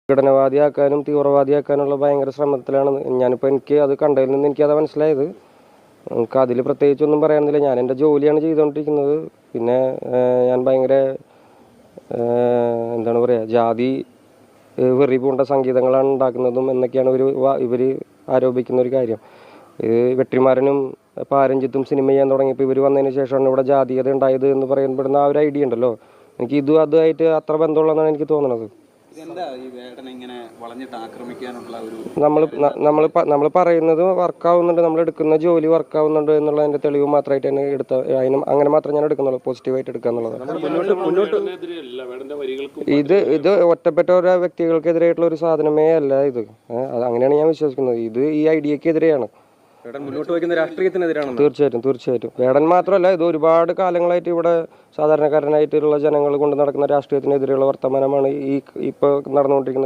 വിഘടനവാദിയാക്കാനും തീവ്രവാദിയാക്കാനുള്ള ഭയങ്കര ശ്രമത്തിലാണ് ഞാനിപ്പോൾ. എനിക്ക് അത് കണ്ടതിൽ നിന്ന് എനിക്കത് മനസ്സിലായത്. നമുക്ക് അതിൽ പ്രത്യേകിച്ചൊന്നും പറയാനില്ല. ഞാൻ എൻ്റെ ജോലിയാണ് ചെയ്തുകൊണ്ടിരിക്കുന്നത്. പിന്നെ ഞാൻ ഭയങ്കര എന്താണ് പറയുക, ജാതി വെറി പൂണ്ട സംഗീതങ്ങളാണ് ഉണ്ടാക്കുന്നതും എന്നൊക്കെയാണ് ഇവർ ആരോപിക്കുന്ന ഒരു കാര്യം. വെട്രിമാരനും പാരഞ്ജിത്തും സിനിമ ചെയ്യാൻ തുടങ്ങിയപ്പോൾ ഇവർ വന്നതിന് ശേഷമാണ് ഇവിടെ ജാതീയത ഉണ്ടായത് എന്ന് പറയപ്പെടുന്ന ആ ഒരു ഐഡിയ ഉണ്ടല്ലോ, എനിക്ക് അതുമായിട്ട് അത്ര ബന്ധമുള്ളതെന്നാണ് എനിക്ക് തോന്നുന്നത്. നമ്മൾ പറയുന്നത് വർക്കാവുന്നുണ്ട്, നമ്മൾ എടുക്കുന്ന ജോലി വർക്കാവുന്നുണ്ട് എന്നുള്ളതിൻ്റെ തെളിവ് മാത്രമായിട്ട് തന്നെ അങ്ങനെ മാത്രമേ ഞാൻ എടുക്കുന്നുള്ളൂ, പോസിറ്റീവായിട്ട് എടുക്കുക എന്നുള്ളത്. ഇത് ഒറ്റപ്പെട്ട ഓരോ വ്യക്തികൾക്കെതിരായിട്ടുള്ള ഒരു സാധനമേ അല്ല ഇത്. അങ്ങനെയാണ് ഞാൻ വിശ്വസിക്കുന്നത്. ഇത് ഈ ഐഡിയക്കെതിരെയാണ്. തീർച്ചയായിട്ടും. വേടൻ മാത്രമല്ല, ഇത് ഒരുപാട് കാലങ്ങളായിട്ട് ഇവിടെ സാധാരണക്കാരനായിട്ടുള്ള ജനങ്ങൾ കൊണ്ട് നടക്കുന്ന രാഷ്ട്രീയത്തിനെതിരെയുള്ള വർത്തമാനമാണ് ഇപ്പോൾ നടന്നുകൊണ്ടിരിക്കുന്നത്.